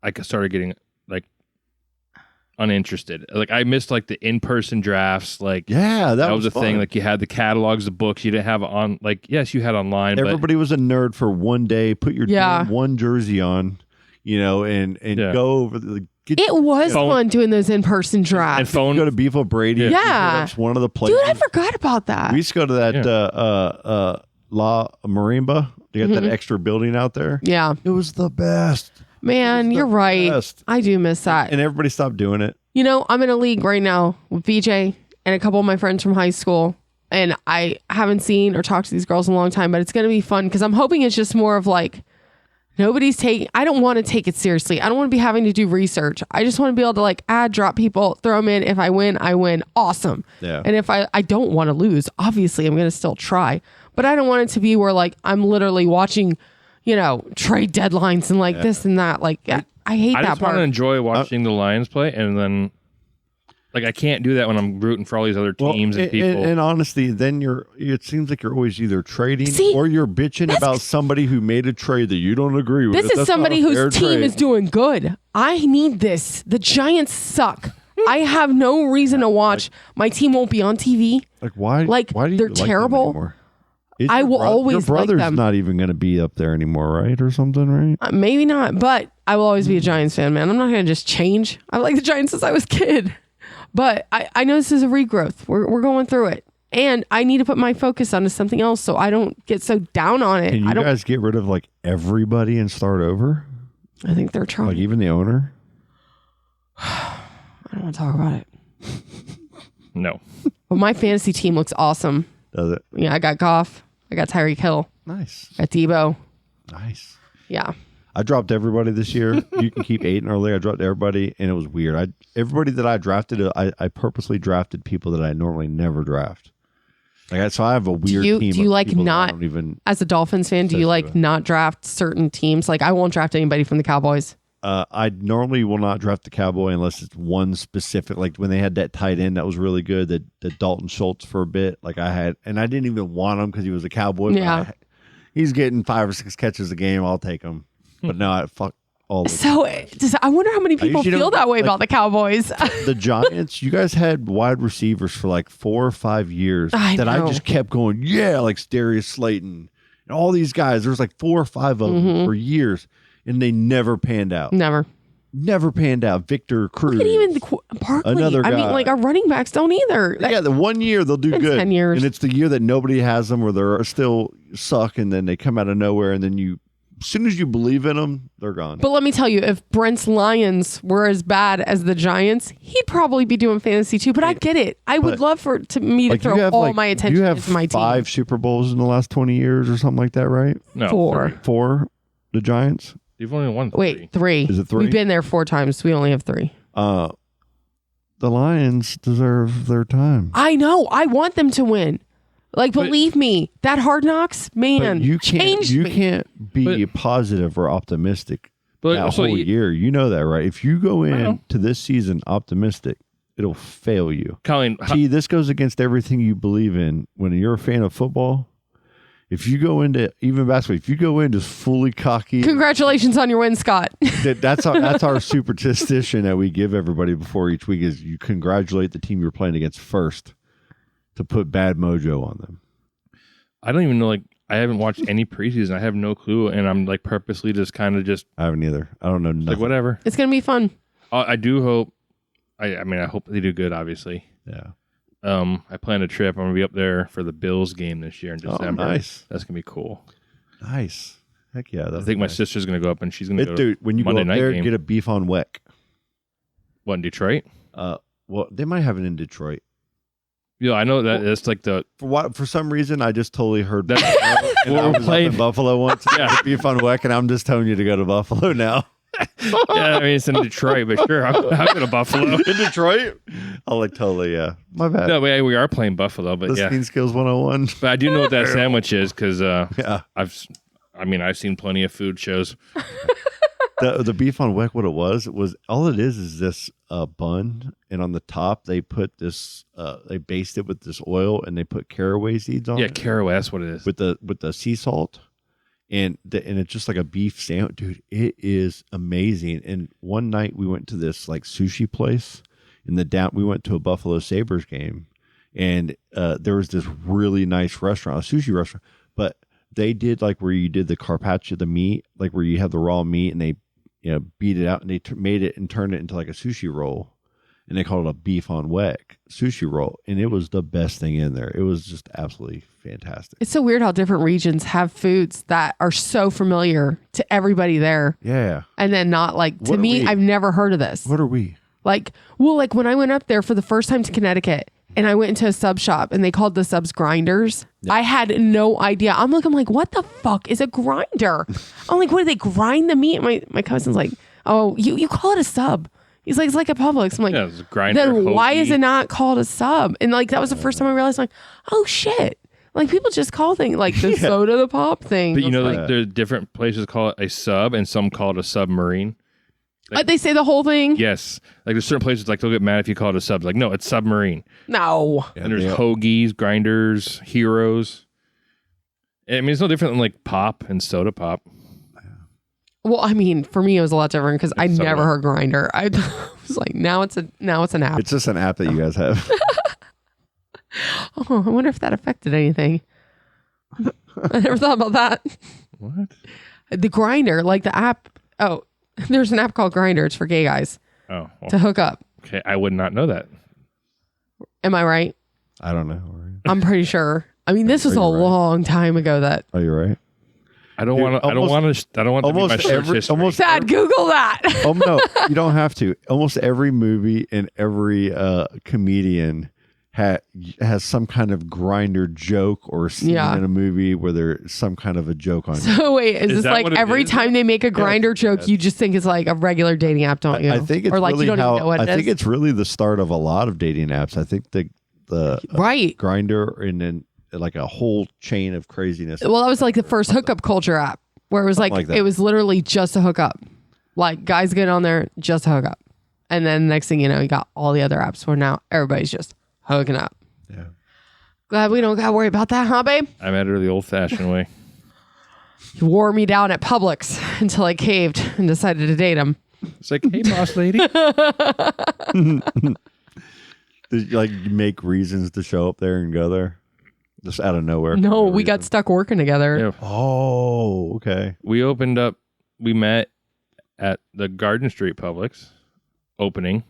I started getting like uninterested. Like I missed like the in-person drafts. Like that was a thing. Like you had the catalogs of books you didn't have on. Like yes, you had online. Everybody was a nerd for one day. Put your damn one jersey on, and go over the. It was fun doing those in-person drafts. And go to Beefle Brady. Yeah, that's one of the places. Dude, I forgot about that. We used to go to that La Marimba. They got that extra building out there. Yeah, it was the best. Man, you're right. Best. I do miss that. And everybody stopped doing it. I'm in a league right now with BJ and a couple of my friends from high school. And I haven't seen or talked to these girls in a long time, but it's going to be fun because I'm hoping it's just more of like, I don't want to take it seriously. I don't want to be having to do research. I just want to be able to like add, drop people, throw them in. If I win, I win. Awesome. Yeah. And if I don't want to lose, obviously I'm going to still try. But I don't want it to be where like I'm literally watching, trade deadlines and like this and that. Like I hate that part. I just want to enjoy watching the Lions play, and then like I can't do that when I'm rooting for all these other teams and people. And honestly, then it seems like you're always either trading or you're bitching about somebody who made a trade that you don't agree with. This is somebody whose team is doing good. I need this. The Giants suck. I have no reason to watch. My team won't be on TV. Like why? Like why do you they're like them terrible. anymore? I will always your brother's like them. Not even going to be up there anymore, right? Or something, right? Maybe not, but I will always be a Giants fan, man. I'm not going to just change. I like the Giants since I was a kid. But I know this is a regrowth. We're going through it. And I need to put my focus onto something else so I don't get so down on it. Can you guys get rid of like everybody and start over? I think they're trying. Like even the owner? I don't want to talk about it. No. But my fantasy team looks awesome. Does it? Yeah, I got Goff. I got Tyreek Hill. Nice. Got Debo. Nice. Yeah. I dropped everybody this year. You can keep 8 and early. I dropped everybody, and it was weird. Everybody that I drafted, I purposely drafted people that I normally never draft. So I have a weird team. Do you like not, as a Dolphins fan, do you like not draft certain teams? Like I won't draft anybody from the Cowboys. I normally will not draft the Cowboy unless it's one specific, like when they had that tight end that was really good, that Dalton Schultz for a bit. Like I didn't even want him because he was a Cowboy. Yeah. He's getting 5 or 6 catches a game. I'll take him. But no, I fuck all of them. I wonder how many people feel that way about the Cowboys. The Giants, you guys had wide receivers for like 4 or 5 years I just kept going, like Darius Slayton and all these guys. There's like 4 or 5 of them for years. And they never panned out. Never panned out. Victor Cruz. Look at even Barkley. Another guy. I mean, like our running backs don't either. Yeah, the 1 year they'll do good. 10 years. And it's the year that nobody has them or they're still suck and then they come out of nowhere and then as soon as you believe in them, they're gone. But let me tell you, if Brent's Lions were as bad as the Giants, he'd probably be doing fantasy too. But I get it. I would love me to throw all my attention into my team. You have 5 Super Bowls in the last 20 years or something like that, right? No. 4. 4, the Giants? You've only won 3. Wait, 3. Is it 3? We've been there 4 times. We only have 3. The Lions deserve their time. I know. I want them to win. Like, believe me, that Hard Knocks, man, you can't be positive or optimistic that whole year. You know that, right? If you go in to this season optimistic, it'll fail you. Colleen, this goes against everything you believe in. When you're a fan of football, if you go into even basketball, if you go in just fully cocky, congratulations on your win, Scott. That's our superstition that we give everybody before each week is you congratulate the team you're playing against first. To put bad mojo on them. I don't even know, I haven't watched any preseason. I have no clue, and I'm purposely just I haven't either. I don't know nothing. Whatever. It's going to be fun. I do hope, I hope they do good, obviously. Yeah. I plan a trip. I'm going to be up there for the Bills game this year in December. Oh, nice. That's going to be cool. Nice. Heck yeah. I think my sister's going to go up, and she's going to go to when you Monday go up there, game. Get a beef on weck. What, in Detroit? Well, they might have it in Detroit. Yeah, I know that it's like for some reason I just totally heard that. And I was up in Buffalo once. Yeah, beef on weck, and I'm just telling you to go to Buffalo now. Yeah, I mean, it's in Detroit, but sure, I'll go to Buffalo. In Detroit? Oh, like totally, yeah. My bad. No, we are playing Buffalo, but Listening skills 101. But I do know what that sandwich is because yeah. I've seen plenty of food shows. The beef on weck, what it was all it is this bun, and on the top they put this they baste it with this oil, and they put caraway seeds on it. Yeah, caraway, that's what it is. With the sea salt, and it's just like a beef sandwich, dude. It is amazing. And one night we went to this like sushi place in we went to a Buffalo Sabres game, and there was this really nice restaurant, a sushi restaurant, but they did like where you did the carpaccio, the meat, like where you have the raw meat, and they beat it out, and they made it and turned it into like a sushi roll, and they called it a beef on weck sushi roll, and it was the best thing in there. It was just absolutely fantastic. It's so weird how different regions have foods that are so familiar to everybody there. Yeah. And then not like, to me, I've never heard of this. What are we? Like when I went up there for the first time to Connecticut, and I went into a sub shop, and they called the subs grinders. Yeah. I had no idea. I'm like, what the fuck is a grinder? I'm like, what do they grind the meat? My cousin's like, oh, you call it a sub. He's like, it's like a Publix. I'm like, yeah, it's a grinder. Then why is it not called a sub? And like, that was the first time I realized, like, oh shit. Like, people just call things like the soda the pop thing. But like, there's different places call it a sub, and some call it a submarine. Like, they say the whole thing? Yes. Like, there's certain places, like, they'll get mad if you call it a sub. Like, no, it's submarine. No. Yeah, and there's hoagies, grinders, heroes. I mean, it's no different than, like, pop and soda pop. Well, I mean, for me, it was a lot different because I never heard grinder. I was like, now it's an app. It's just an app that you guys have. Oh, I wonder if that affected anything. I never thought about that. What? The grinder, like the app. Oh, there's an app called Grindr. It's for gay guys. Oh. Well, to hook up. Okay, I would not know that. Am I right? I don't know. I'm pretty sure. I mean, this was a long time ago. That. Oh, you're right. I don't want to be my search history. Dad, Google that. Oh no, you don't have to. Almost every movie and every comedian has some kind of grinder joke or scene in a movie where there's some kind of a joke on it. So wait, is this like every time they make a grinder joke, you just think it's like a regular dating app, don't you? I think it's or like really you don't even know what it is? I think it's really the start of a lot of dating apps. I think the right grinder, and then like a whole chain of craziness. Well, that was like the first hookup culture app where it was like it was literally just a hookup. Like guys get on there just to hook up. And then next thing you know, you got all the other apps where now everybody's just hooking up. Yeah. Glad we don't got to worry about that, huh, babe? I met her the old-fashioned way. You wore me down at Publix until I caved and decided to date him. It's like, hey, boss lady. Did you like make reasons to show up there and go there? Just out of nowhere. No, we got stuck working together. Yeah. Oh, okay. We met at the Garden Street Publix opening.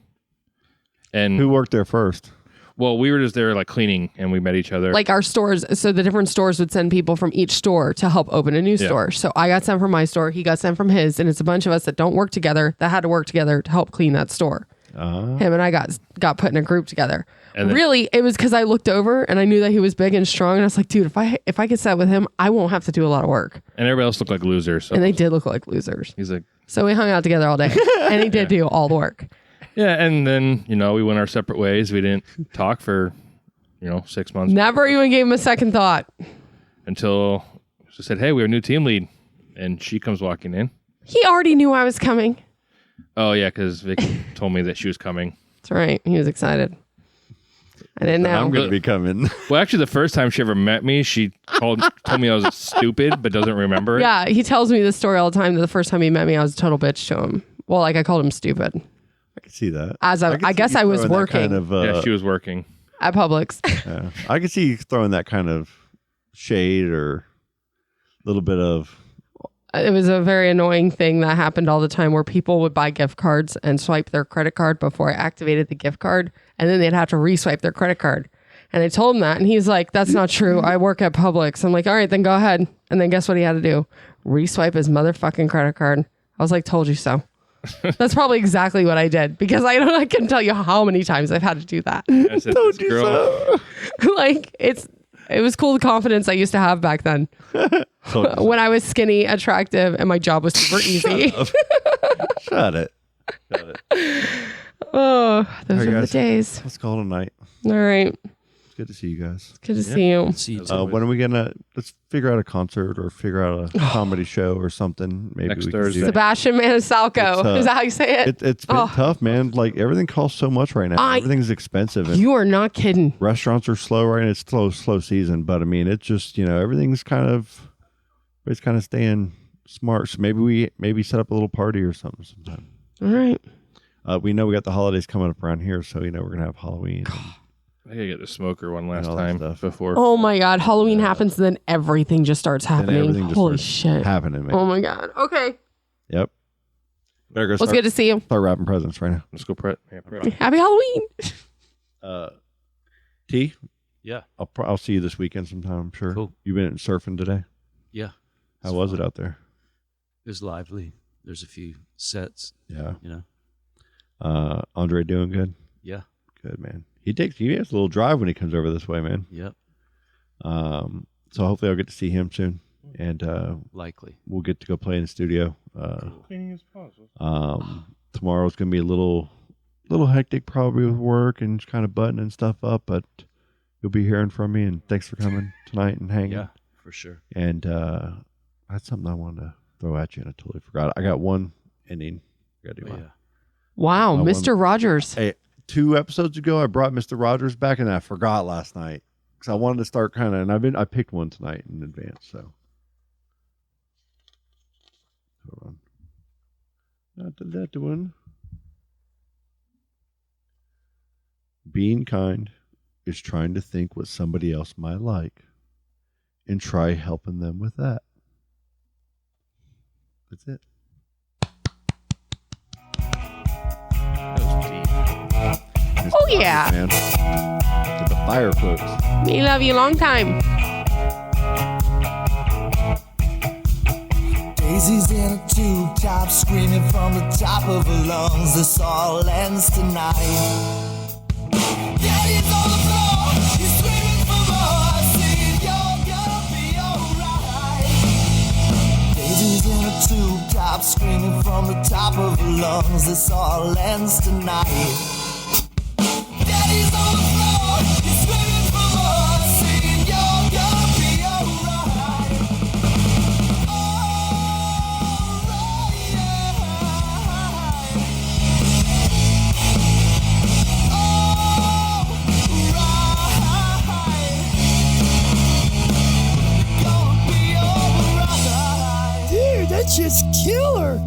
And who worked there first? Well, we were just there like cleaning, and we met each other. Like our stores, so the different stores would send people from each store to help open a new store. So I got sent from my store, he got sent from his, and it's a bunch of us that don't work together that had to work together to help clean that store. Him and I got put in a group together. And really, it was because I looked over and I knew that he was big and strong, and I was like, dude, if I get set with him, I won't have to do a lot of work. And everybody else looked like losers. So. And they did look like losers. He's like, so we hung out together all day, and he did do all the work. Yeah, and then we went our separate ways. We didn't talk for 6 months. Never even gave him a second thought until she said, "Hey, we have a new team lead," and she comes walking in. He already knew I was coming. Oh yeah, because Vicky told me that she was coming. That's right. He was excited. I didn't know. I'm going to be coming. Well, actually, the first time she ever met me, she told me I was stupid, but doesn't remember it. Yeah, he tells me this story all the time. That the first time he met me, I was a total bitch to him. Well, like I called him stupid. I can see that. I guess I was working. Yeah, she was working at Publix. Yeah. I could see you throwing that kind of shade or a little bit of. It was a very annoying thing that happened all the time where people would buy gift cards and swipe their credit card before I activated the gift card. And then they'd have to reswipe their credit card. And I told him that. And he's like, that's not true. I work at Publix. I'm like, all right, then go ahead. And then guess what he had to do? Reswipe his motherfucking credit card. I was like, told you so. That's probably exactly what I did, because I can tell you how many times I've had to do that. I said, told you so. Like, it was cool, the confidence I used to have back then. When I was skinny, attractive, and my job was super easy. Shut it. Oh, those are the guys. days. Let's call it a night. All right. It's good to see you guys. Good to see you. See you too. When are we gonna? Let's figure out a concert or figure out a comedy show or something. Maybe Next we Thursday. Can do. Sebastian Maniscalco. Is that how you say it? It's been tough, man. Like everything costs so much right now. Everything's expensive. And you are not kidding. restaurants are slow right now. It's slow season, but I mean, it's just everything's everybody's kind of staying smart. So maybe set up a little party or something sometime. All right. We know we got the holidays coming up around here, so we're gonna have Halloween. I gotta get the smoker one last all that time stuff. before. Oh my God. Halloween happens, then everything just starts happening. everything just Holy starts shit. happening, man. Oh my God. Okay. Yep. Better go. Well, it's good to see you. Start wrapping presents right now. Let's go prep. Yeah, prep. Happy Halloween. T. Yeah. I'll see you this weekend sometime. I'm sure. Cool. You been surfing today? Yeah. How was it out there? It was lively. There's a few sets. Yeah. Andre doing good? Yeah. Good, man. He has a little drive when he comes over this way, man. Yep. So hopefully I'll get to see him soon. And likely we'll get to go play in the studio. Tomorrow's gonna be a little hectic probably with work and just kind of buttoning stuff up, but you'll be hearing from me, and thanks for coming tonight and hanging. Yeah, for sure. And I had something I wanted to throw at you and I totally forgot. I got one ending. I gotta do mine. Wow, Mr. Rogers. Hey, 2 episodes ago I brought Mr. Rogers back and I forgot last night because I wanted to start and I picked one tonight in advance. So hold on. Not that one. Being kind is trying to think what somebody else might like and try helping them with that. That's it. Oh, yeah. Man. To the fire folks. Me love you long time. Daisy's in a tube top, screaming from the top of her lungs. This all ends tonight. Daddy's on the floor, he's screaming for more. Saying you're gonna be alright. Daisy's in a tube top, screaming from the top of her lungs. This all ends tonight. Daddy's on the floor, he's screaming for more. Saying you're gonna be alright. Dude, that's just killer.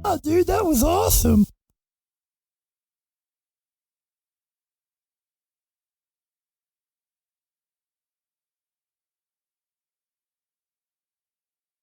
Oh, dude, that was awesome.